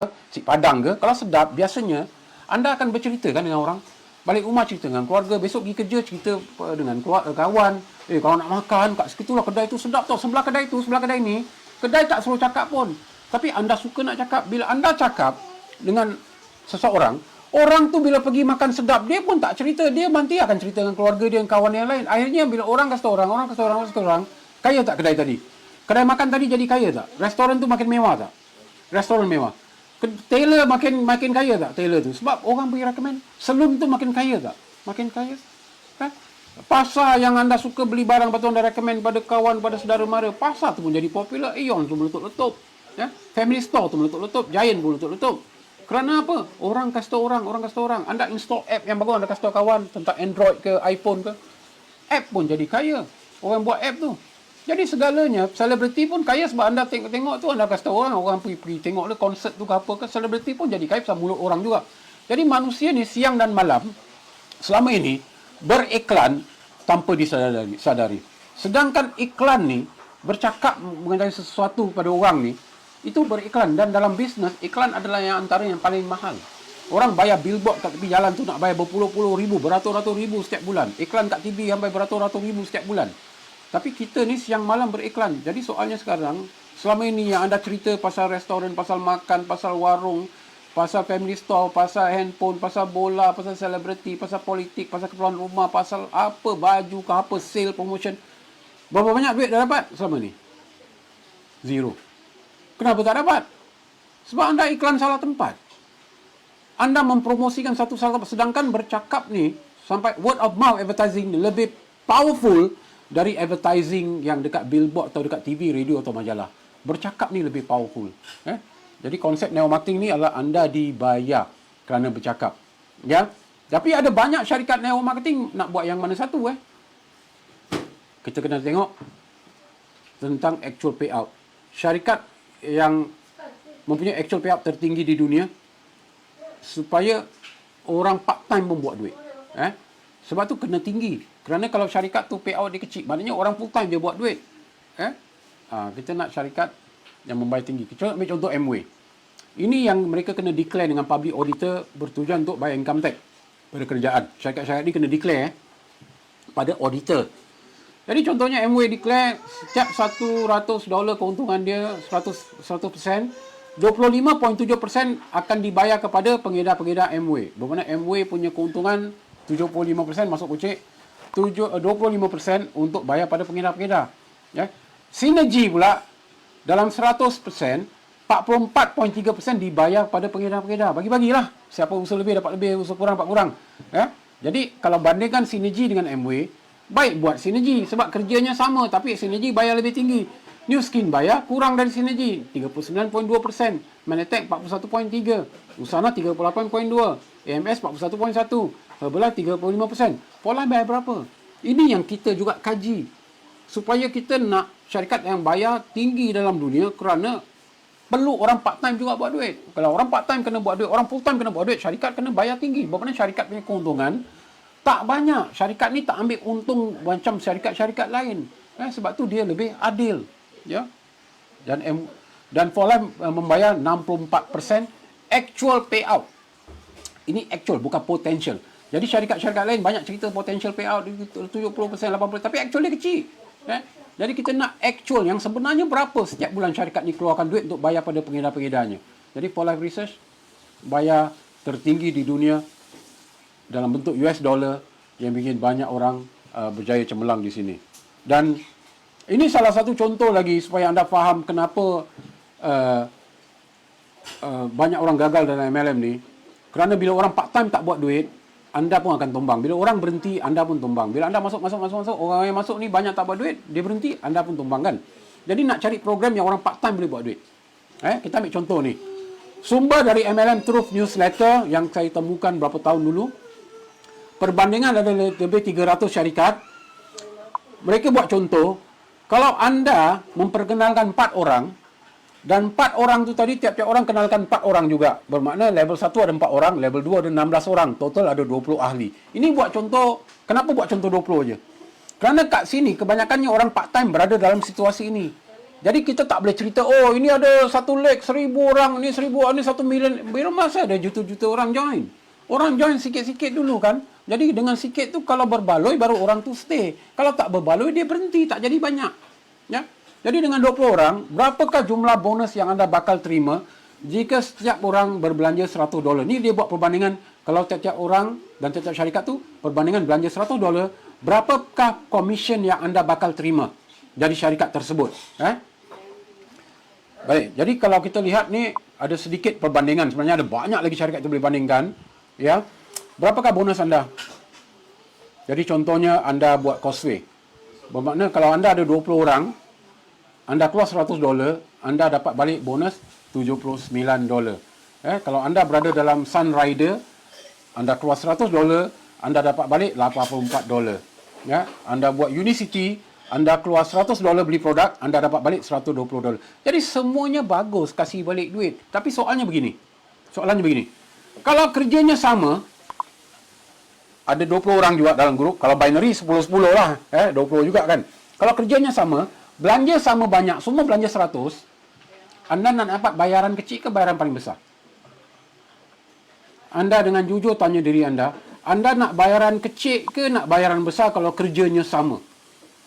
Nasi Padang ke, kalau sedap, biasanya anda akan bercerita kan dengan orang. Balik rumah cerita dengan keluarga, besok pergi kerja cerita dengan kawan. Kalau nak makan, kat situ lah kedai tu sedap tau. Sebelah kedai tu, sebelah kedai ni, kedai tak suruh cakap pun. Tapi anda suka nak cakap. Bila anda cakap dengan seseorang, orang tu bila pergi makan sedap, dia pun tak cerita. Dia nanti akan cerita dengan keluarga dia, dengan kawan yang lain. Akhirnya bila orang kata orang kata orang, kaya tak kedai tadi? Kedai makan tadi jadi kaya tak? Restoran tu makin mewah tak? Restoran mewah. Tailor makin kaya tak Tailor tu? Sebab orang pergi recommend. Salon tu makin kaya tak? Makin kaya. Kan? Pasar yang anda suka beli barang, lepas tu anda recommend pada kawan, pada saudara mara, pasar tu pun jadi popular. Aeon tu meletup-letup. Ya? Family Store tu meletup-letup. Giant pun meletup-letup. Kerana apa? Orang kasih tahu orang. Anda install app yang bagus, anda kasih tahu kawan tentang Android ke, iPhone ke. App pun jadi kaya. Orang buat app tu. Jadi segalanya, selebriti pun kaya sebab anda tengok tu, anda kasih tahu orang pergi tengok le konsert tu ke apa ke, selebriti pun jadi kaya pasal mulut orang juga. Jadi manusia ni siang dan malam, selama ini, beriklan tanpa disadari. Sedangkan iklan ni, bercakap mengenai sesuatu pada orang ni, itu beriklan. Dan dalam bisnes, iklan adalah yang antara yang paling mahal. Orang bayar billboard kat tepi jalan tu nak bayar berpuluh-puluh ribu, beratus-ratus ribu setiap bulan. Iklan kat TV sampai beratus-ratus ribu setiap bulan. Tapi kita ni siang malam beriklan. Jadi soalnya sekarang, selama ini yang anda cerita pasal restoran, pasal makan, pasal warung, pasal family store, pasal handphone, pasal bola, pasal selebriti, pasal politik, pasal keperluan rumah, pasal apa, baju ke apa, sale, promotion. Berapa banyak duit dah dapat selama ni? Zero. Kenapa tak dapat? Sebab anda iklan salah tempat. Anda mempromosikan satu salah tempat. Sedangkan bercakap ni, sampai word of mouth advertising ni lebih powerful dari advertising yang dekat billboard atau dekat TV, radio atau majalah. Bercakap ni lebih powerful. Jadi konsep neo-marketing ni adalah anda dibayar kerana bercakap. Ya. Tapi ada banyak syarikat neo-marketing nak buat yang mana satu. Kita kena tengok tentang actual payout. Syarikat yang mempunyai actual payout tertinggi di dunia supaya orang part-time membuat duit. Sebab tu kena tinggi. Kerana kalau syarikat tu payout dia kecil, maknanya orang full time dia buat duit. Kita nak syarikat yang membayar tinggi. Kita ambil contoh Amway. Ini yang mereka kena declare dengan public auditor bertujuan untuk bayar income tax pada kerajaan. Syarikat-syarikat ni kena declare pada auditor. Jadi contohnya Amway declare setiap $100 keuntungan dia 100%, 25.7% akan dibayar kepada pengedar-pengedar Amway. Bermakna Amway punya keuntungan 75% masuk kocek, 25% untuk bayar pada pengedar-pengedar. Sinergi pula dalam 100%, 44.3% dibayar pada pengedar-pengedar. Bagi-bagilah. Siapa usaha lebih dapat lebih, usaha kurang dapat kurang. Jadi kalau bandingkan sinergi dengan Amway, baik buat sinergi sebab kerjanya sama tapi sinergi bayar lebih tinggi. New Skin bayar kurang dari sinergi 39.2%, Manatech 41.3%, Usana 38.2%, AMS 41.1%, Herbalife 35%. Pola bayar berapa? Ini yang kita juga kaji supaya kita nak syarikat yang bayar tinggi dalam dunia kerana perlu orang part-time juga buat duit. Kalau orang part-time kena buat duit, orang full-time kena buat duit, syarikat kena bayar tinggi. Bermakna syarikat punya keuntungan tak banyak. Syarikat ni tak ambil untung macam syarikat-syarikat lain. Sebab tu dia lebih adil. Ya. Dan Forlife membayar 64% actual payout. Ini actual, bukan potential. Jadi syarikat-syarikat lain banyak cerita potential payout 70%, 80%, tapi actual dia kecil. Jadi kita nak actual yang sebenarnya berapa setiap bulan syarikat ni keluarkan duit untuk bayar pada pengedar-pengedarnya. Jadi Forlife Research bayar tertinggi di dunia dalam bentuk US dollar yang bikin banyak orang berjaya cemerlang di sini. Dan ini salah satu contoh lagi supaya anda faham kenapa banyak orang gagal dalam MLM ni. Kerana bila orang part-time tak buat duit, anda pun akan tumbang. Bila orang berhenti, anda pun tumbang. Bila anda masuk, orang yang masuk ni banyak tak buat duit, dia berhenti, anda pun tumbang kan. Jadi nak cari program yang orang part-time boleh buat duit. Kita ambil contoh ni. Sumber dari MLM Truth Newsletter yang saya temukan berapa tahun dulu. Perbandingan ada lebih 300 syarikat. Mereka buat contoh, kalau anda memperkenalkan 4 orang, dan 4 orang tu tadi, tiap-tiap orang kenalkan 4 orang juga. Bermakna level 1 ada 4 orang, level 2 ada 16 orang. Total ada 20 ahli. Ini buat contoh, kenapa buat contoh 20 je? Kerana kat sini, kebanyakannya orang part-time berada dalam situasi ini. Jadi kita tak boleh cerita, oh ini ada 100,000 orang, ini 1,000, ini 1 million. Bila masa ada juta-juta orang join. Orang join sikit-sikit dulu kan. Jadi dengan sikit tu kalau berbaloi baru orang tu stay. Kalau tak berbaloi dia berhenti, tak jadi banyak. Ya. Jadi dengan 20 orang, berapakah jumlah bonus yang anda bakal terima jika setiap orang berbelanja $100? Ni dia buat perbandingan kalau tiap-tiap orang dan tiap-tiap syarikat tu perbandingan belanja $100, berapakah komisen yang anda bakal terima dari syarikat tersebut? Baik, jadi kalau kita lihat ni ada sedikit perbandingan. Sebenarnya ada banyak lagi syarikat yang boleh bandingkan. Ya, berapakah bonus anda? Jadi contohnya anda buat Causeway. Bermakna kalau anda ada 20 orang, anda keluar $100, anda dapat balik bonus $79. Kalau anda berada dalam Sun Rider, anda keluar $100, anda dapat balik $84. Ya, anda buat Unicity, anda keluar $100 beli produk, anda dapat balik $120. Jadi semuanya bagus kasih balik duit. Tapi soalannya begini. Kalau kerjanya sama, ada 20 orang juga dalam grup. Kalau binary 10-10 lah. 20 juga kan. Kalau kerjanya sama, belanja sama banyak, semua belanja 100, anda nak dapat bayaran kecil ke bayaran paling besar? Anda dengan jujur tanya diri anda nak bayaran kecil ke nak bayaran besar kalau kerjanya sama?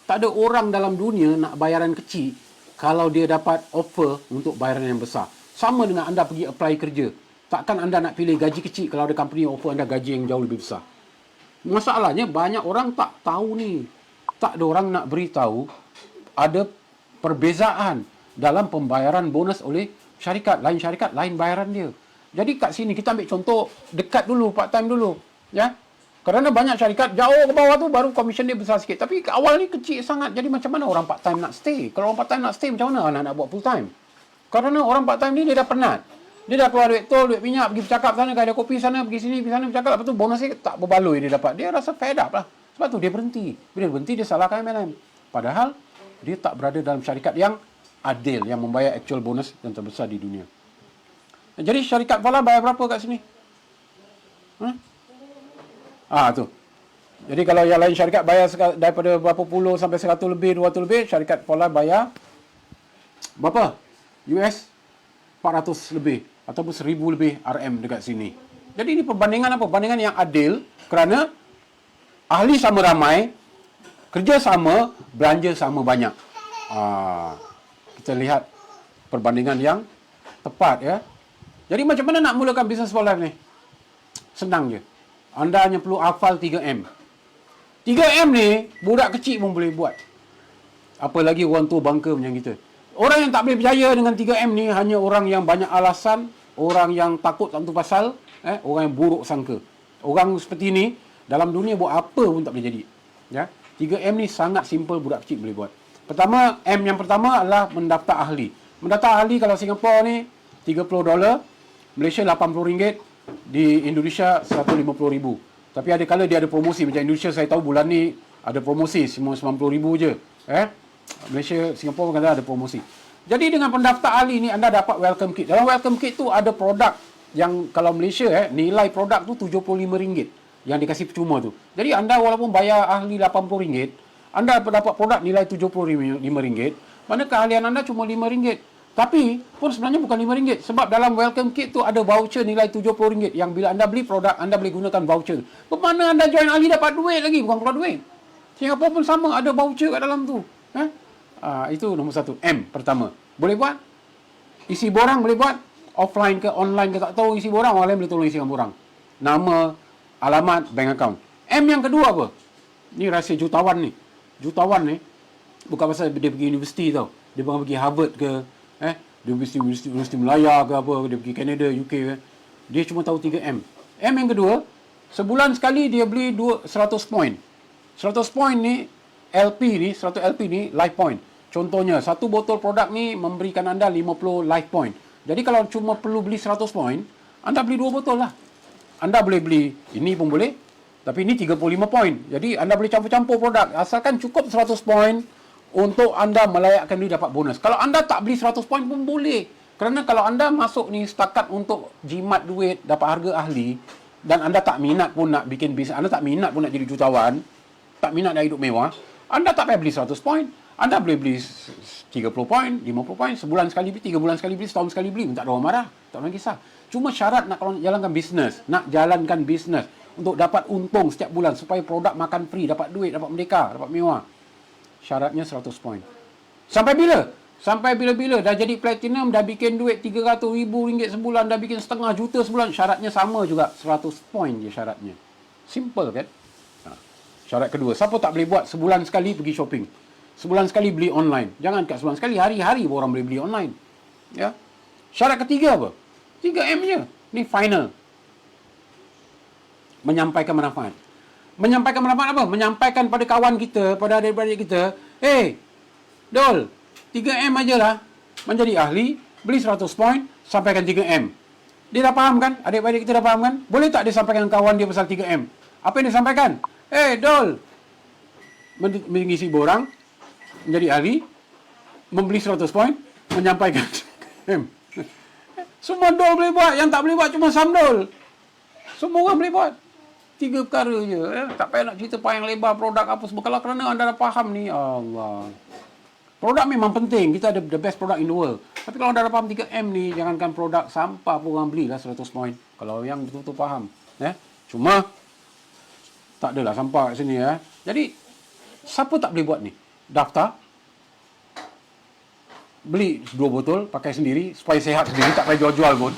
Tak ada orang dalam dunia nak bayaran kecil kalau dia dapat offer untuk bayaran yang besar. Sama dengan anda pergi apply kerja. Takkan anda nak pilih gaji kecil kalau ada company offer anda gaji yang jauh lebih besar. Masalahnya banyak orang tak tahu ni. Tak ada orang nak beritahu ada perbezaan dalam pembayaran bonus oleh syarikat. Lain syarikat, lain bayaran dia. Jadi kat sini kita ambil contoh dekat dulu, part time dulu. Ya. Kerana banyak syarikat jauh ke bawah tu baru komisen dia besar sikit. Tapi awal ni kecil sangat. Jadi macam mana orang part time nak stay? Kalau orang part time nak stay macam mana anak nak buat full time? Kerana orang part time ni dia dah penat. Dia dah keluar duit tol, duit minyak, pergi bercakap sana, kedai kopi sana, pergi sini, pergi sana bercakap. Lepas tu bonus dia tak berbaloi dia dapat. Dia rasa fed up lah. Sebab tu dia berhenti. Bila dia berhenti dia salahkan MLM. Padahal dia tak berada dalam syarikat yang adil, yang membayar actual bonus yang terbesar di dunia. Jadi syarikat Fala bayar berapa kat sini? Tu. Jadi kalau yang lain syarikat bayar daripada berapa puluh sampai 100 lebih, 200 lebih, syarikat Fala bayar berapa? US 400 lebih ataupun 1000 lebih RM dekat sini. Jadi ini perbandingan apa? Perbandingan yang adil kerana ahli sama ramai, kerja sama, belanja sama banyak. Kita lihat perbandingan yang tepat ya. Jadi macam mana nak mulakan bisnes for life ni? Senang je. Anda hanya perlu hafal 3M. 3M ni budak kecil pun boleh buat. Apa lagi orang tua bangka macam kita. Orang yang tak boleh berjaya dengan 3M ni hanya orang yang banyak alasan, orang yang takut satu pasal, orang yang buruk sangka. Orang seperti ni dalam dunia buat apa pun tak boleh jadi. Ya. 3M ni sangat simple, budak kecil boleh buat. Pertama, M yang pertama adalah mendaftar ahli. Mendaftar ahli kalau Singapura ni $30, Malaysia RM80, di Indonesia RM150,000. Tapi ada kala dia ada promosi. Macam Indonesia saya tahu bulan ni ada promosi, semua RM90,000 je. Malaysia, Singapura kadang ada promosi. Jadi dengan pendaftar ahli ni anda dapat welcome kit. Dalam welcome kit tu ada produk yang kalau Malaysia nilai produk tu RM75 yang dikasih percuma tu. Jadi anda walaupun bayar ahli RM80, anda dapat produk nilai RM75. Mana keahlian anda cuma RM5. Tapi pun sebenarnya bukan RM5 sebab dalam welcome kit tu ada voucher nilai RM70 yang bila anda beli produk anda boleh gunakan voucher. Bagaimana anda join ahli dapat duit lagi, bukan keluar duit. Singapura pun sama, ada voucher kat dalam tu. Itu nombor satu. M pertama. Boleh buat? Isi borang boleh buat? Offline ke online ke tak tahu isi borang, orang lain boleh tolong isikan borang. Nama, alamat, bank account. M yang kedua apa? Ni rahsia jutawan ni. Jutawan ni bukan pasal dia pergi universiti tau. Dia bukan pergi Harvard ke dia Universiti Melaya ke apa, dia pergi Canada, UK ke. Dia cuma tahu 3M. M yang kedua, sebulan sekali dia beli 100 point. 100 point ni LP ni, 100 LP ni life point. Contohnya, satu botol produk ni memberikan anda 50 life point. Jadi kalau cuma perlu beli 100 point, anda beli 2 botol lah. Anda boleh beli ini pun boleh, tapi ini 35 point. Jadi anda boleh campur-campur produk. Asalkan cukup 100 point untuk anda melayakkan diri dapat bonus. Kalau anda tak beli 100 point pun boleh. Kerana kalau anda masuk ni setakat untuk jimat duit, dapat harga ahli, dan anda tak minat pun nak bikin bisnes, anda tak minat pun nak jadi jutawan, tak minat nak hidup mewah, anda tak payah beli 100 point. Anda boleh beli 30 poin, 50 poin, sebulan sekali beli, 3 bulan sekali beli, setahun sekali beli. Tak ada orang marah, tak ada orang kisah. Cuma syarat kalau nak jalankan bisnes untuk dapat untung setiap bulan supaya produk makan free, dapat duit, dapat merdeka, dapat mewah. Syaratnya 100 poin. Sampai bila? Sampai bila-bila dah jadi platinum, dah bikin duit 300,000 ringgit sebulan, dah bikin setengah juta sebulan, syaratnya sama juga, 100 poin je syaratnya. Simple kan? Syarat kedua, siapa tak boleh buat sebulan sekali pergi shopping? Sebulan sekali beli online. Jangan kat sebulan sekali, hari-hari orang boleh beli online. Ya. Syarat ketiga apa? 3M je. Ni final. Menyampaikan manfaat. Menyampaikan manfaat apa? Menyampaikan pada kawan kita, pada adik-adik kita, Dol, 3M ajalah. Menjadi ahli, beli 100 poin, sampaikan 3M. Dia dah faham kan? Adik-adik kita dah faham kan? Boleh tak dia sampaikan kawan dia pasal 3M? Apa yang dia sampaikan? Dol, mengisi borang, menjadi ahli, membeli 100 poin, menyampaikan 3M. Semua Dol boleh buat. Yang tak boleh buat cuma Samdol. Semua orang boleh buat. 3 perkara je. Tak payah nak cerita panjang lebar produk apa semua. Kalau kerana anda dah faham ni, Allah. Produk memang penting. Kita ada the best product in the world. Tapi kalau anda dah faham 3M ni, jangankan produk sampah pun orang belilah 100 poin. Kalau yang betul-betul faham. Cuma, tak adalah sampah kat sini. Jadi, siapa tak boleh buat ni? Daftar, beli 2 botol, pakai sendiri, supaya sehat sendiri, tak payah jual-jual pun.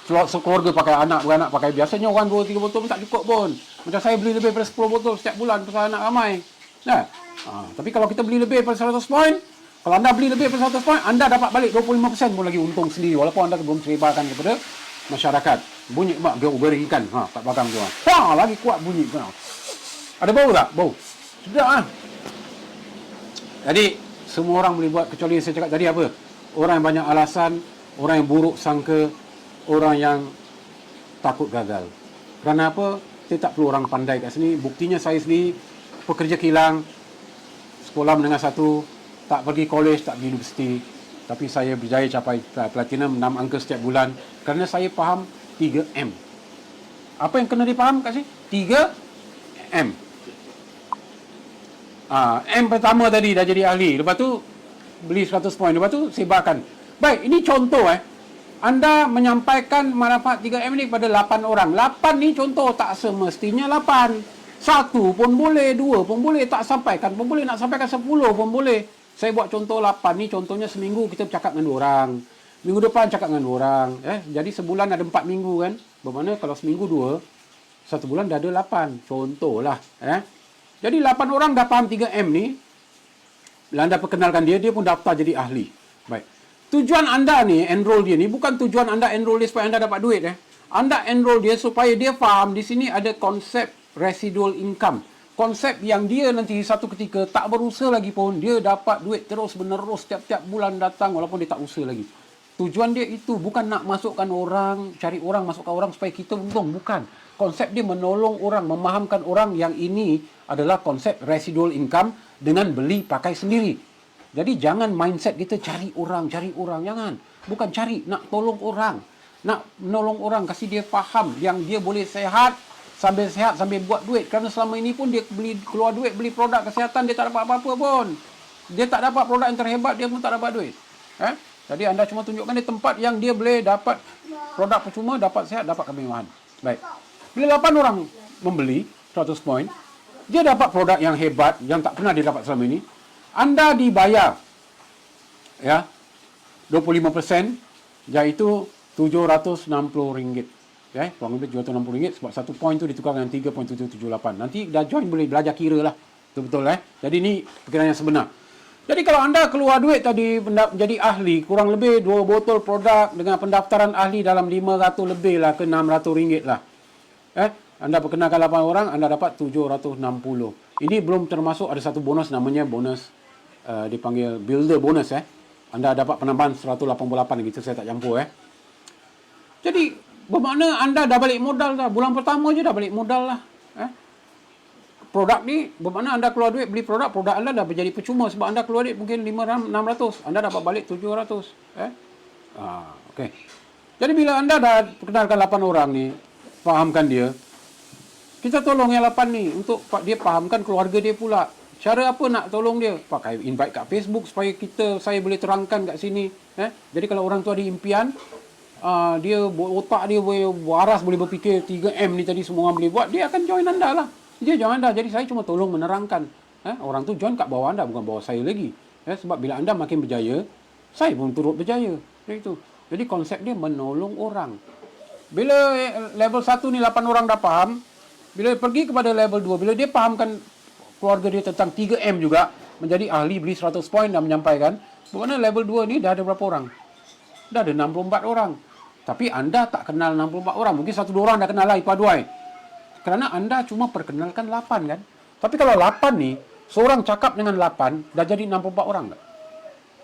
Sekeluarga pakai, anak beranak pakai. Biasanya orang 2-3 botol pun tak cukup pun. Macam saya beli lebih daripada 10 botol setiap bulan pasal anak ramai. Tapi kalau kita beli lebih daripada 100 poin, kalau anda beli lebih daripada 100 poin, anda dapat balik 25% pun lagi untung sendiri. Walaupun anda belum sebarkan kepada masyarakat. Bunyi mak goreng ikan kat belakang tu. Lagi kuat bunyi. Ada bau tak? Bau. Sedap Jadi, semua orang boleh buat kecuali yang saya cakap tadi apa? Orang yang banyak alasan, orang yang buruk sangka, orang yang takut gagal. Kerana apa? Saya tak perlu orang pandai kat sini. Buktinya saya sendiri pekerja kilang, sekolah menengah 1, tak pergi college, tak pergi universiti. Tapi saya berjaya capai platinum 6 angka setiap bulan. Kerana saya faham 3M. Apa yang kena dipaham kat sini? 3M. M pertama tadi dah jadi ahli. Lepas tu beli 100 poin. Lepas tu sebarkan. Baik, ini contoh Anda menyampaikan manfaat 3M ni kepada 8 orang. 8 ni contoh, tak semestinya 8. 1 pun boleh, 2 pun boleh, tak sampaikan pun boleh, nak sampaikan 10 pun boleh. Saya buat contoh 8 ni, contohnya seminggu kita bercakap dengan 2 orang. Minggu depan cakap dengan 2 orang. Jadi sebulan ada 4 minggu kan. Bermakna kalau seminggu 2, 1 bulan dah ada 8. Contohlah. Jadi 8 orang dah faham 3M ni. Bila anda perkenalkan dia, dia pun daftar jadi ahli. Baik. Tujuan anda ni, enroll dia ni, bukan tujuan anda enroll dia supaya anda dapat duit. Anda enroll dia supaya dia faham di sini ada konsep residual income. Konsep yang dia nanti satu ketika tak berusaha lagi pun, dia dapat duit terus menerus setiap bulan datang walaupun dia tak usaha lagi. Tujuan dia itu bukan nak masukkan orang, cari orang, masukkan orang supaya kita untung. Bukan. Konsep dia menolong orang, memahamkan orang yang ini adalah konsep residual income dengan beli pakai sendiri. Jadi jangan mindset kita cari orang, jangan. Bukan cari, nak tolong orang. Nak menolong orang, kasih dia faham yang dia boleh sehat sambil buat duit. Kerana selama ini pun dia keluar duit, beli produk kesihatan, dia tak dapat apa-apa pun. Dia tak dapat produk yang terhebat, dia pun tak dapat duit. Jadi anda cuma tunjukkan dia tempat yang dia boleh dapat produk percuma, dapat sehat, dapat kemewahan. Baik. Bila 8 orang membeli 100 poin, dia dapat produk yang hebat, yang tak pernah dia dapat selama ini. Anda dibayar 25%, iaitu RM760. Kurang lebih RM760 sebab 1 poin tu ditukar dengan 3.778. Nanti dah join boleh belajar kira lah. Betul-betul Jadi ni perkiraan yang sebenar. Jadi kalau anda keluar duit tadi jadi ahli, kurang lebih 2 botol produk dengan pendaftaran ahli dalam 500 lebih lah ke RM600 lah. Anda perkenalkan 8 orang, anda dapat 760. Ini belum termasuk ada satu bonus namanya bonus dipanggil builder bonus. Anda dapat penambahan 188 gitu, saya tak campur. Jadi bermakna anda dah balik modal dah. Bulan pertama je dah balik modal lah. Produk ni bermakna anda keluar duit beli produk anda dah menjadi percuma sebab anda keluar duit mungkin 600, anda dapat balik 700. Okey. Jadi bila anda dah perkenalkan 8 orang ni, fahamkan dia, kita tolong yang 8 ni untuk dia fahamkan keluarga dia pula. Cara apa nak tolong dia? Pakai invite kat Facebook supaya saya boleh terangkan kat sini. Jadi kalau orang tu ada impian, dia otak dia boleh waras, boleh berfikir 3M ni tadi semua orang boleh buat, dia akan join anda lah. Dia join anda. Jadi saya cuma tolong menerangkan. Orang tu join kat bawah anda, bukan bawah saya lagi. Sebab bila anda makin berjaya, saya pun turut berjaya. Itu. Jadi konsep dia menolong orang. Bila level 1 ni 8 orang dah faham, bila pergi kepada level 2, bila dia fahamkan keluarga dia tentang 3M juga, menjadi ahli beli 100 poin dan menyampaikan, bermakna level 2 ni dah ada berapa orang? Dah ada 64 orang. Tapi anda tak kenal 64 orang. Mungkin 1-2 orang dah kenal lah ipaduai. Kerana anda cuma perkenalkan 8 kan. Tapi kalau 8 ni, seorang cakap dengan 8, dah jadi 64 orang tak?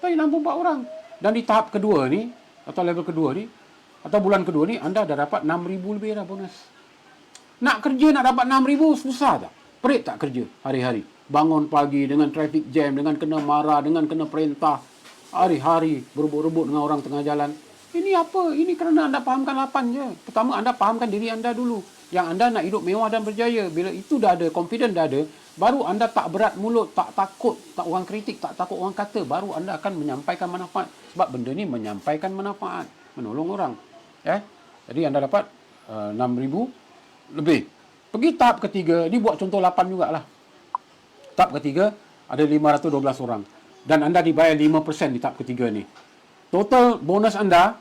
Jadi 64 orang. Dan di tahap kedua ni, atau level kedua ni, atau bulan kedua ni, anda dah dapat 6,000 lebih dah bonus. Nak kerja nak dapat 6,000, susah tak? Perit tak kerja hari-hari? Bangun pagi dengan traffic jam, dengan kena marah, dengan kena perintah. Hari-hari berebut-rebut dengan orang tengah jalan. Ini apa? Ini kerana anda fahamkan 8 je. Pertama, anda fahamkan diri anda dulu. Yang anda nak hidup mewah dan berjaya. Bila itu dah ada, confident dah ada, baru anda tak berat mulut, tak takut, tak orang kritik, tak takut orang kata. Baru anda akan menyampaikan manfaat. Sebab benda ni menyampaikan manfaat. Menolong orang. Jadi anda dapat 6,000 lebih. Pergi tahap ketiga, ni buat contoh 8 jugalah. Tahap ketiga, ada 512 orang. Dan anda dibayar 5% di tahap ketiga ni. Total bonus anda,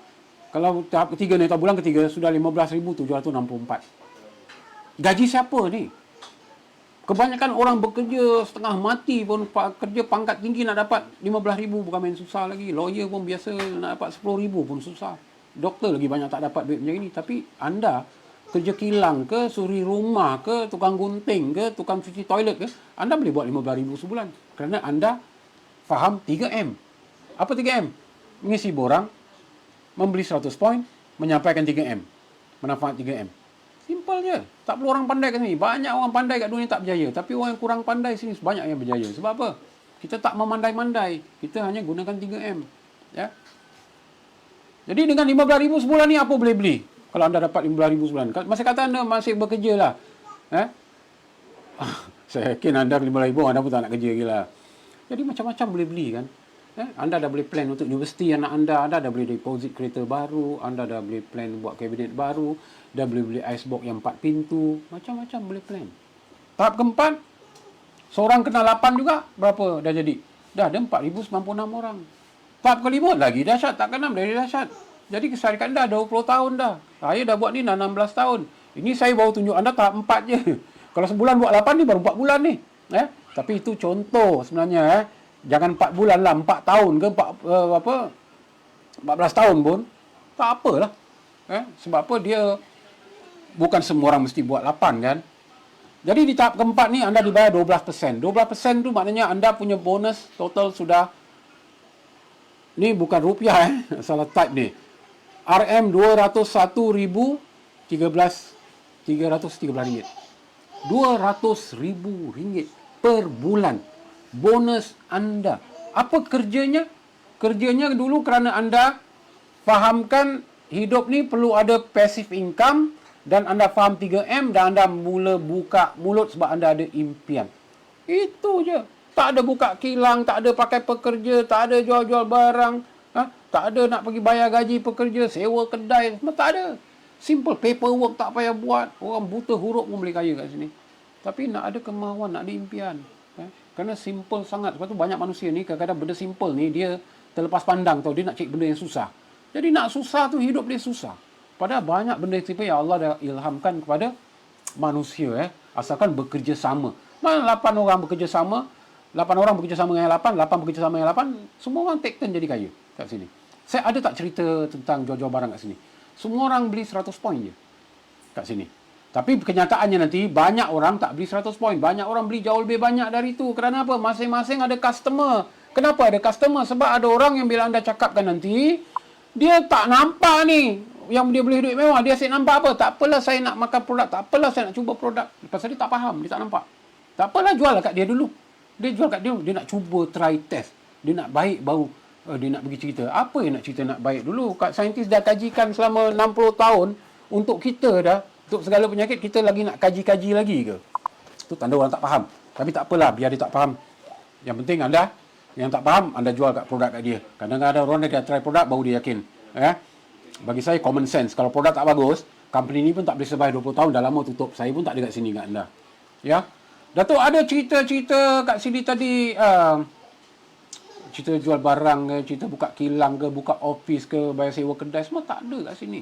kalau tahap ketiga ni, atau bulan ketiga, sudah 15,764. Gaji siapa ni? Kebanyakan orang bekerja setengah mati pun, kerja pangkat tinggi nak dapat 15,000, bukan main susah lagi. Lawyer pun biasa nak dapat 10,000 pun susah. Doktor lagi banyak tak dapat duit macam ini. Tapi anda, kerja kilang ke, suri rumah ke, tukang gunting ke, tukang cuci toilet ke, anda boleh buat 15,000 sebulan. Kerana anda faham 3M. Apa 3M? Mengisi borang, membeli 100 poin, menyampaikan 3M. Manfaat 3M. Simple je. Tak perlu orang pandai kat sini. Banyak orang pandai kat dunia tak berjaya. Tapi orang yang kurang pandai sini banyak yang berjaya. Sebab apa? Kita tak memandai-mandai. Kita hanya gunakan 3M. Ya. Jadi dengan 15,000 sebulan ni apa boleh beli? Kalau anda dapat 15,000 sebulan. Masa kata anda masih bekerja lah. Saya yakin anda 15,000, anda pun tak nak kerja lagi lah. Jadi macam-macam boleh beli kan. Anda dah boleh plan untuk universiti anak anda. Anda dah boleh deposit kereta baru. Anda dah boleh plan buat kabinet baru. Dah boleh beli icebox yang 4 pintu. Macam-macam boleh plan. Tahap keempat, seorang kena 8 juga. Berapa dah jadi? Dah ada 4,096 orang. Tahap kelima lagi dahsyat. Tak kena dari dahsyat. Jadi kesyarikat anda 20 tahun dah. Saya dah buat ni dah 16 tahun. Ini saya baru tunjuk anda tahap 4 je. Kalau sebulan buat 8 ni baru 4 bulan ni. Tapi itu contoh sebenarnya. Jangan 4 bulan lah, 4 tahun ke 14 tahun pun tak apalah. Sebab apa, dia bukan semua orang mesti buat 8 kan. Jadi di tahap keempat ni anda dibayar 12%. 12% tu maknanya anda punya bonus total sudah, ni bukan rupiah salah type ni. RM201,313 ringgit. RM200,000 per bulan. Bonus anda. Apa kerjanya? Kerjanya dulu kerana anda fahamkan hidup ni perlu ada passive income dan anda faham 3M dan anda mula buka mulut sebab anda ada impian. Itu je. Tak ada buka kilang, tak ada pakai pekerja, tak ada jual-jual barang, tak ada nak pergi bayar gaji pekerja, sewa kedai, semua tak ada. Simple paperwork tak payah buat. Orang buta huruf pun boleh kaya kat sini. Tapi nak ada kemahuan, nak ada impian. Kerana simple sangat. Sebab tu banyak manusia ni kadang-kadang benda simple ni dia terlepas pandang tau. Dia nak cari benda yang susah. Jadi nak susah tu hidup dia susah. Padahal banyak benda simple yang Allah dah ilhamkan kepada manusia. Asalkan bekerja sama. Mana 8 orang bekerja sama, 8 orang bekerja sama dengan 8, 8 bekerja sama dengan 8, semua orang take turn jadi kaya kat sini. Saya ada tak cerita tentang jual-jual barang kat sini? Semua orang beli 100 poin je kat sini. Tapi kenyataannya nanti, banyak orang tak beli 100 poin. Banyak orang beli jauh lebih banyak dari itu. Kerana apa? Masing-masing ada customer. Kenapa ada customer? Sebab ada orang yang bila anda cakapkan nanti, dia tak nampak ni. Yang dia boleh duit mewah. Dia asyik nampak apa? Tak apalah saya nak makan produk. Tak apalah saya nak cuba produk. Pasal dia tak faham. Dia tak nampak. Tak apalah jual kat dia dulu. Dia jual kat dia. Dia nak cuba try test. Dia nak baik baru dia nak pergi cerita. Apa yang nak cerita nak baik dulu? Kat saintis dah kajikan selama 60 tahun. Untuk kita dah. Untuk segala penyakit, kita lagi nak kaji-kaji lagi ke? Itu tanda orang tak faham. Tapi tak apalah, biar dia tak faham. Yang penting anda yang tak faham, anda jual kat produk kat dia. Kadang-kadang orang dia try produk baru dia yakin. Ya. Bagi saya common sense. Kalau produk tak bagus, company ni pun tak boleh survive 20 tahun, dah lama tutup. Saya pun tak ada kat sini kat anda. Ya. Datuk ada cerita-cerita kat sini tadi, cerita jual barang ke, cerita buka kilang ke, buka office ke, bayar sewa kedai, semua tak ada kat sini.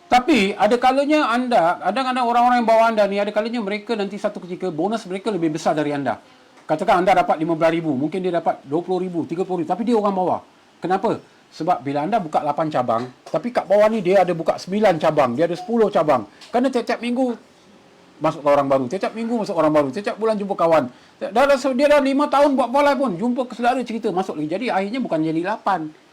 Tapi ada kalanya anda, kadang-kadang orang-orang yang bawa anda ni, ada kalanya mereka nanti satu ketika bonus mereka lebih besar dari anda. Katakan anda dapat 15,000, mungkin dia dapat 20,000, 30,000, tapi dia orang bawah. Kenapa? Sebab bila anda buka 8 cabang, tapi kat bawah ni dia ada buka 9 cabang, dia ada 10 cabang. Kerana tiap-tiap minggu masuk orang baru, tiap-tiap minggu masuk orang baru, tiap-tiap bulan jumpa kawan. Dia dah 5 tahun buat bola pun, jumpa saudara cerita masuk lagi. Jadi akhirnya bukan jadi 8.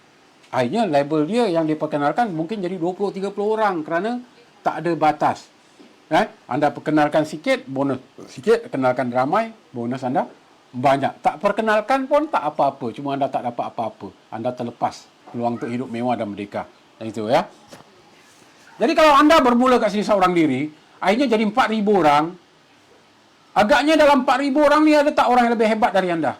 Akhirnya label dia yang diperkenalkan mungkin jadi 20-30 orang kerana tak ada batas. Anda perkenalkan sikit, bonus sikit. Kenalkan ramai, bonus anda banyak. Tak perkenalkan pun tak apa-apa. Cuma anda tak dapat apa-apa. Anda terlepas peluang untuk hidup mewah dan merdeka. Dan itu ya. Jadi kalau anda bermula kat sini seorang diri, akhirnya jadi 4,000 orang. Agaknya dalam 4,000 orang ni ada tak orang yang lebih hebat dari anda?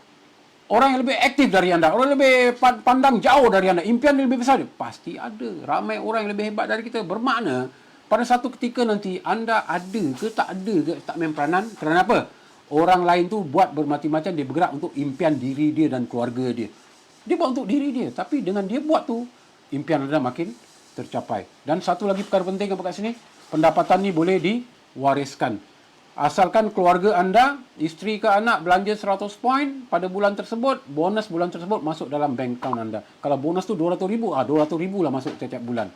Orang yang lebih aktif dari anda, orang yang lebih pandang jauh dari anda, impian yang lebih besar, pasti ada. Ramai orang yang lebih hebat dari kita. Bermakna, pada satu ketika nanti, anda ada ke tak ada ke tak main peranan. Kerana apa? Orang lain tu buat bermacam-macam, dia bergerak untuk impian diri dia dan keluarga dia. Dia buat untuk diri dia. Tapi dengan dia buat tu, impian anda makin tercapai. Dan satu lagi perkara penting apa kat sini, pendapatan ni boleh diwariskan. Asalkan keluarga anda, isteri ke anak belanja 100 poin pada bulan tersebut, bonus bulan tersebut masuk dalam bank account anda. Kalau bonus tu 200,000, 200,000 lah masuk tiap-tiap bulan.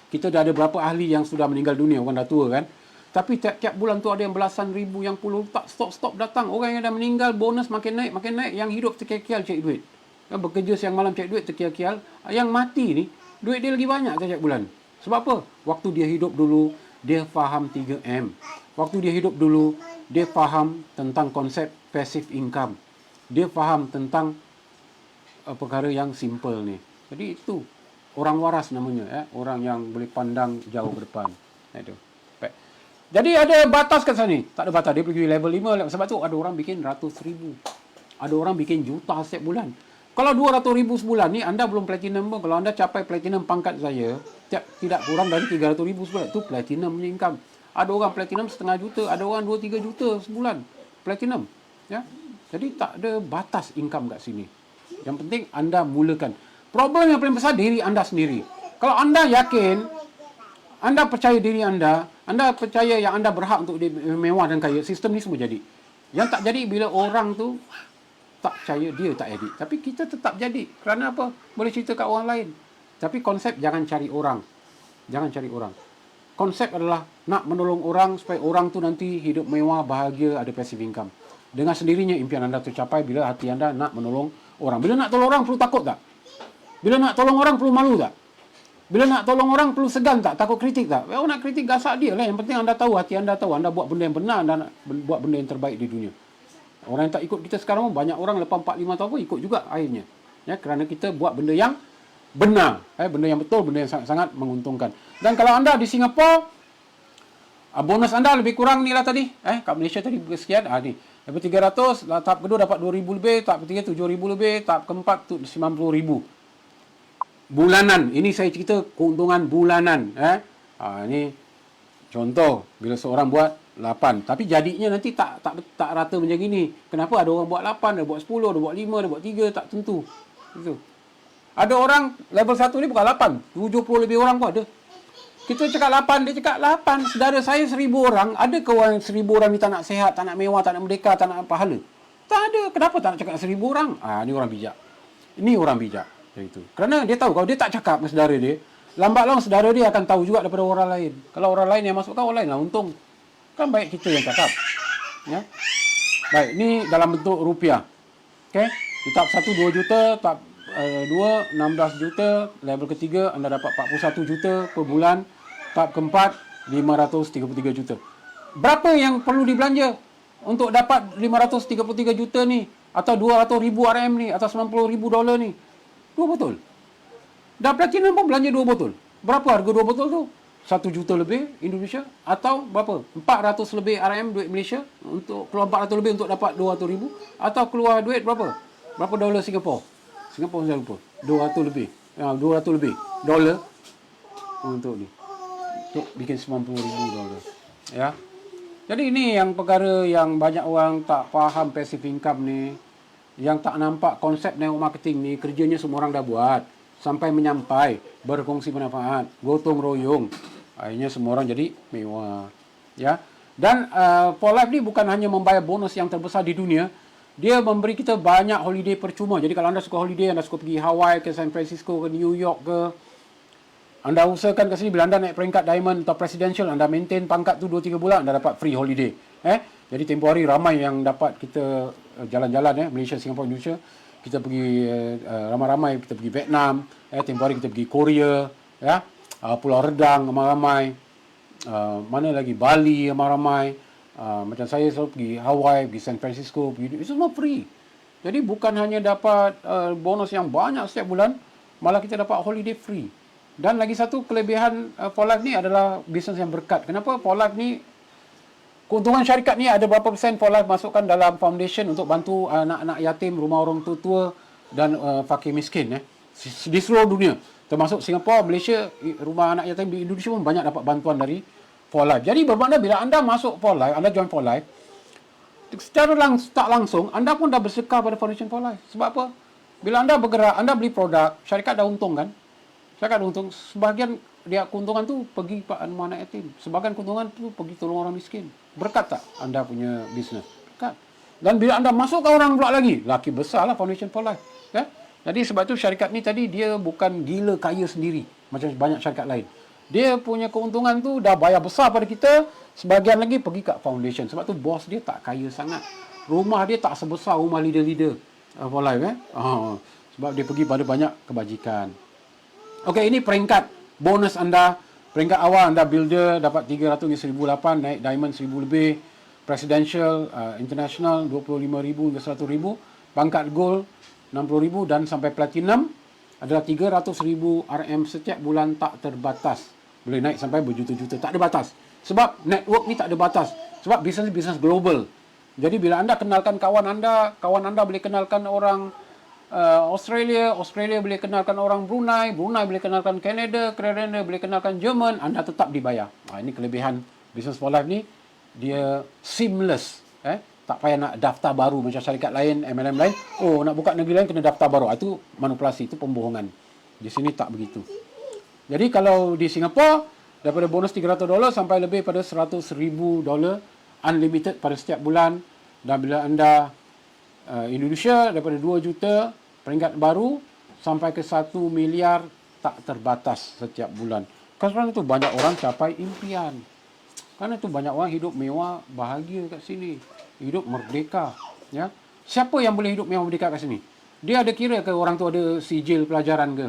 Kita dah ada berapa ahli yang sudah meninggal dunia, orang dah tua kan. Tapi tiap-tiap bulan tu ada yang belasan ribu, yang puluh, tak stop datang. Orang yang dah meninggal, bonus makin naik. Yang hidup terkial-kial cari duit. Bekerja siang malam cari duit, terkial-kial. Yang mati ni, duit dia lagi banyak tiap bulan. Sebab apa? Waktu dia hidup dulu, dia faham 3M. Waktu dia hidup dulu, dia faham tentang konsep passive income. Dia faham tentang perkara yang simple ni. Jadi itu orang waras namanya, orang yang boleh pandang jauh ke depan. Itu. Jadi ada batas kat sana ni. Tak ada batas, dia pergi level 5. Sebab tu ada orang bikin ratus ribu. Ada orang bikin juta setiap bulan. Kalau 200,000 sebulan ni, anda belum platinum pun. Kalau anda capai platinum pangkat saya, tidak kurang dari 300,000 sebulan. Itu platinum punya income. Ada orang platinum 1,5 juta, ada orang 2-3 juta sebulan platinum. Ya. Jadi tak ada batas income kat sini. Yang penting anda mulakan. Problem yang paling besar diri anda sendiri. Kalau anda yakin, anda percaya diri anda percaya yang anda berhak untuk mewah dan kaya, sistem ni semua jadi. Yang tak jadi bila orang tu tak percaya, dia tak jadi. Tapi kita tetap jadi. Kerana apa? Boleh cerita kat orang lain. Tapi konsep jangan cari orang. Jangan cari orang. Konsep adalah nak menolong orang supaya orang tu nanti hidup mewah, bahagia, ada passive income. Dengan sendirinya impian anda tercapai bila hati anda nak menolong orang. Bila nak tolong orang perlu takut tak? Bila nak tolong orang perlu malu tak? Bila nak tolong orang perlu segan tak? Takut kritik tak? Kalau nak kritik gasak dia lah. Yang penting anda tahu, hati anda tahu. Anda buat benda yang benar, anda nak buat benda yang terbaik di dunia. Orang yang tak ikut kita sekarang pun banyak orang lepas 4-5 tahun pun ikut juga akhirnya. Ya, kerana kita buat benda yang benar, benda yang betul, benda yang sangat-sangat menguntungkan. Dan kalau anda di Singapura, bonus anda lebih kurang ni lah tadi. Kat Malaysia tadi sekian. Ni. Lepas 300, tahap kedua dapat 2,000 lebih, tahap ketiga 7,000 lebih, tahap keempat 90,000. Bulanan. Ini saya cerita keuntungan bulanan. Ini contoh, bila seorang buat 8. Tapi jadinya nanti tak rata macam gini. Kenapa? Ada orang buat 8, ada buat 10, ada buat 5, ada buat 3, tak tentu. Itu. Ada orang level 1 ni bukan 8, 70 lebih orang pun ada. Kita cakap 8, dia cakap 8. Saudara saya 1,000 orang, ada ke orang 1,000 orang ni tak nak sihat, tak nak mewah, tak nak merdeka, tak nak pahala? Tak ada. Kenapa tak nak cakap 1,000 orang? Ni orang bijak. Ini orang bijak. Itu. Kerana dia tahu kalau dia tak cakap dengan saudara dia, lambat laun saudara dia akan tahu juga daripada orang lain. Kalau orang lain yang masukkan, orang lain lah untung. Kan baik kita yang cakap. Ya. Baik, ni dalam bentuk rupiah. Okey. Di tahap 1 2 juta, tahap 2 16 juta, level ketiga anda dapat 41 juta per bulan, tahap keempat 533 juta. Berapa yang perlu dibelanja untuk dapat 533 juta ni, atau 200,000 RM ni, atau 90,000 dolar ni? 2 botol. Dah platinum pun belanja 2 botol. Berapa harga 2 botol tu? 1 juta lebih Indonesia, atau berapa? 400 lebih RM duit Malaysia, untuk keluar 400 lebih untuk dapat 200 ribu, atau keluar duit berapa? Berapa dolar Singapura? Singapura saya lupa. 200 lebih. 200 lebih dolar untuk ni. Untuk bikin 90 ribu dolar. Ya. Jadi ini yang perkara yang banyak orang tak faham passive income ni, yang tak nampak konsep network marketing ni, kerjanya semua orang dah buat sampai menyampai, berkongsi manfaat, gotong royong. Akhirnya semua orang jadi mewah. Ya. Dan For Life ni bukan hanya membayar bonus yang terbesar di dunia, dia memberi kita banyak holiday percuma. Jadi kalau anda suka holiday, anda suka pergi Hawaii ke San Francisco ke New York ke, anda usahakan ke sini, bila anda naik peringkat diamond atau presidential, anda maintain pangkat tu 2-3 bulan, anda dapat free holiday. Jadi tempoh hari ramai yang dapat kita jalan-jalan, Malaysia, Singapura, Indonesia. Kita pergi ramai-ramai, kita pergi Vietnam, tempoh hari kita pergi Korea, Pulau Redang ramai-ramai, mana lagi, Bali ramai-ramai. Macam saya selalu pergi Hawaii, pergi San Francisco, itu semua free. Jadi bukan hanya dapat bonus yang banyak setiap bulan, malah kita dapat holiday free. Dan lagi satu kelebihan For Life ni adalah bisnes yang berkat. Kenapa For Life ni, keuntungan syarikat ni ada berapa persen For Life masukkan dalam foundation untuk bantu anak-anak yatim, rumah orang tua dan fakir miskin di seluruh dunia. Termasuk Singapura, Malaysia, rumah anak yatim di Indonesia pun banyak dapat bantuan dari For Life. Jadi bermakna bila anda masuk For Life, anda join For Life, secara tak langsung anda pun dah bersedekah pada Foundation For Life. Sebab apa? Bila anda bergerak, anda beli produk, syarikat dah untung kan? Syarikat dah untung. Sebahagian dia keuntungan tu pergi ke anak yatim. Sebahagian keuntungan tu pergi tolong orang miskin. Berkat tak anda punya bisnes? Berkat. Dan bila anda masuk ke orang pula lagi, laki besar lah Foundation For Life. Jadi sebab tu syarikat ni tadi dia bukan gila kaya sendiri macam banyak syarikat lain. Dia punya keuntungan tu dah bayar besar pada kita, sebahagian lagi pergi kat foundation. Sebab tu bos dia tak kaya sangat. Rumah dia tak sebesar rumah leader-leader For Life. Sebab dia pergi pada banyak kebajikan. Okey, ini peringkat bonus anda. Peringkat awal anda builder dapat 300 hingga 1,008, naik diamond 1,000 lebih, presidential, international 25,000 hingga 100,000, pangkat gold 60,000 dan sampai platinum adalah 300,000 RM setiap bulan tak terbatas. Boleh naik sampai berjuta-juta, tak ada batas. Sebab network ni tak ada batas. Sebab bisnes global. Jadi bila anda kenalkan kawan anda boleh kenalkan orang Australia boleh kenalkan orang Brunei boleh kenalkan Canada boleh kenalkan Jerman, anda tetap dibayar. Ini kelebihan Business for Life ni, dia seamless. Tak payah nak daftar baru macam syarikat lain, MLM lain. Nak buka negeri lain kena daftar baru. Itu manipulasi, itu pembohongan. Di sini tak begitu. Jadi kalau di Singapura, daripada bonus $300 sampai lebih pada $100,000 unlimited pada setiap bulan. Dan bila anda Indonesia, daripada 2 juta peringkat baru sampai ke 1 miliar tak terbatas setiap bulan. Kerana itu banyak orang capai impian. Kerana itu banyak orang hidup mewah, bahagia kat sini. Hidup merdeka. Siapa yang boleh hidup mewah merdeka kat sini? Dia ada kira ke orang tu ada sijil pelajaran ke?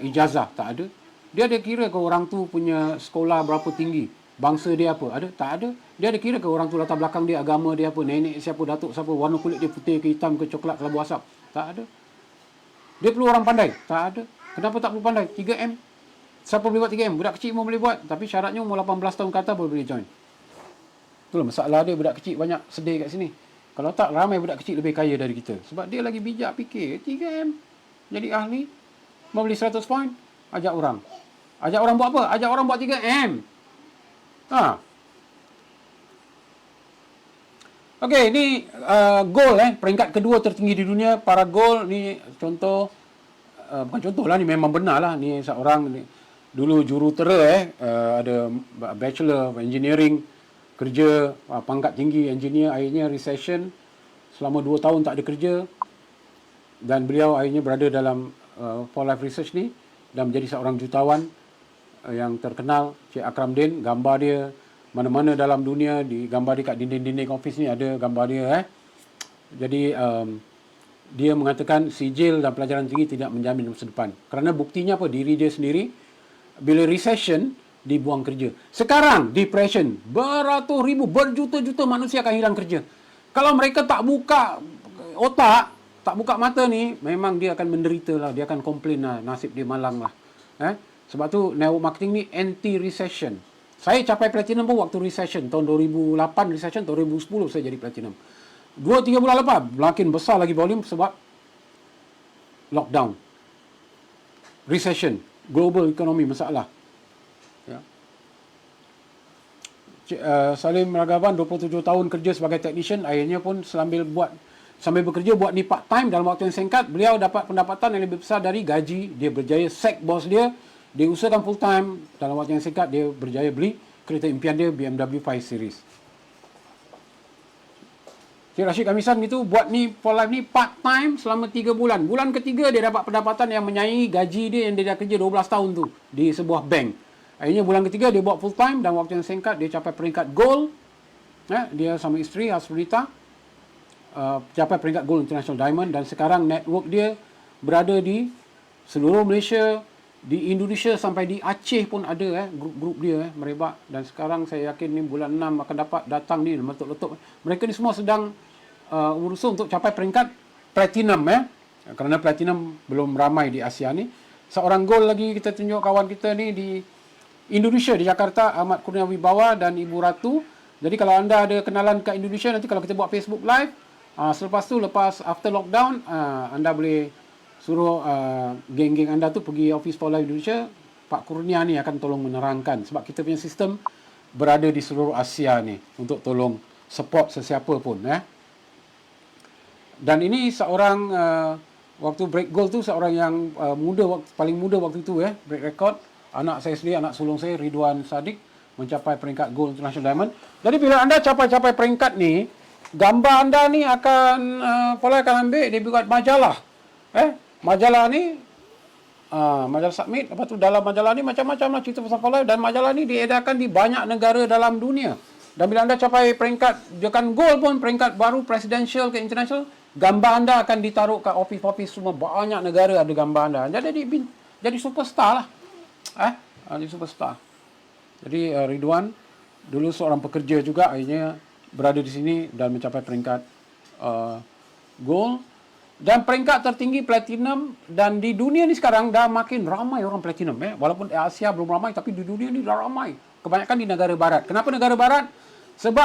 Ijazah? Tak ada. Dia ada kira ke orang tu punya sekolah berapa tinggi? Bangsa dia apa? Ada? Tak ada. Dia ada kira ke orang tu latar belakang dia, agama dia apa? Nenek siapa, datuk siapa, warna kulit dia putih ke hitam ke coklat ke labu asap? Tak ada. Dia perlu orang pandai? Tak ada. Kenapa tak perlu pandai? 3M. Siapa boleh buat 3M? Budak kecil pun boleh buat. Tapi syaratnya umur 18 tahun ke atas boleh join. Itulah masalah dia, budak kecil banyak sedih kat sini. Kalau tak, ramai budak kecil lebih kaya dari kita. Sebab dia lagi bijak fikir. 3M. Jadi ahli. Mau beli 100 poin? Ajak orang. Ajak orang buat apa? Ajak orang buat 3M. Okey, ni gold peringkat kedua tertinggi di dunia. Para gold ni contoh, bukan contoh lah, ni memang benar lah. Ni seorang ni, dulu jurutera ada bachelor of engineering, kerja pangkat tinggi engineer, akhirnya recession, selama 2 tahun tak ada kerja, dan beliau akhirnya berada dalam For Life Research ni dan menjadi seorang jutawan yang terkenal. Cik Akram Din, gambar dia mana-mana dalam dunia, digambar dekat dinding-dinding office ni ada gambar dia. Jadi dia mengatakan sijil dan pelajaran tinggi tidak menjamin masa depan. Kerana buktinya apa? Diri dia sendiri bila recession dibuang kerja. Sekarang depression, beratus ribu, berjuta-juta manusia akan hilang kerja. Kalau mereka tak buka otak, tak buka mata ni, memang dia akan menderita lah, dia akan komplain lah, nasib dia malang lah. Sebab tu network marketing ni anti-recession. Saya capai platinum pun waktu recession. Tahun 2008 recession, tahun 2010 saya jadi platinum. 2-3 bulan lepas, makin besar lagi volume sebab lockdown. Recession. Global economy masalah. Ya. Salim Ragavan 27 tahun kerja sebagai technician, akhirnya pun sambil bekerja buat ni part time dalam waktu yang singkat, beliau dapat pendapatan yang lebih besar dari gaji. Dia berjaya sack bos dia, dia usahakan full time, dalam waktu yang singkat dia berjaya beli kereta impian dia, BMW 5 Series. Cik Rashid Kamisan itu buat ni for life ni part time selama 3 bulan. Bulan ketiga dia dapat pendapatan yang menyaingi gaji dia yang dia dah kerja 12 tahun tu di sebuah bank. Akhirnya bulan ketiga dia buat full time dan waktu yang singkat dia capai peringkat gold. Dia sama isteri Hasrita capai peringkat gold International Diamond, dan sekarang network dia berada di seluruh Malaysia, di Indonesia sampai di Aceh pun ada grup-grup dia merebak, dan sekarang saya yakin ni bulan 6 akan dapat datang ni meletup-letup. Mereka ni semua sedang urusan untuk capai peringkat platinum kerana platinum belum ramai di Asia ni. Seorang gold lagi kita tunjuk kawan kita ni di Indonesia, di Jakarta, Ahmad Kurnia Wibawa dan Ibu Ratu. Jadi kalau anda ada kenalan kat Indonesia, nanti kalau kita buat Facebook Live, lepas after lockdown, anda boleh suruh geng-geng anda tu pergi Office for Life Indonesia. Pak Kurnia ni akan tolong menerangkan, sebab kita punya sistem berada di seluruh Asia ni untuk tolong support sesiapa pun. Dan ini seorang waktu break gold tu, seorang yang paling muda waktu itu break record. Anak saya sendiri, anak sulung saya Ridwan Sadiq mencapai peringkat gold International Diamond. Jadi bila anda capai peringkat ni, gambar anda ni akan Folai akan ambil, dia buat majalah. Majalah ni majalah Submit. Lepas tu dalam majalah ni macam-macam lah cerita pasal Folai, dan majalah ni diedarkan di banyak negara dalam dunia. Dan bila anda capai peringkat, bukan gold pun, peringkat baru presidential ke international, gambar anda akan ditaruh kat office-office semua, banyak negara ada gambar anda. Jadi superstar lah. Jadi superstar. Jadi Ridwan dulu seorang pekerja juga, akhirnya berada di sini dan mencapai peringkat gold dan peringkat tertinggi platinum. Dan di dunia ni sekarang dah makin ramai orang platinum. Walaupun di Asia belum ramai, tapi di dunia ni dah ramai. Kebanyakan di negara barat. Kenapa negara barat? Sebab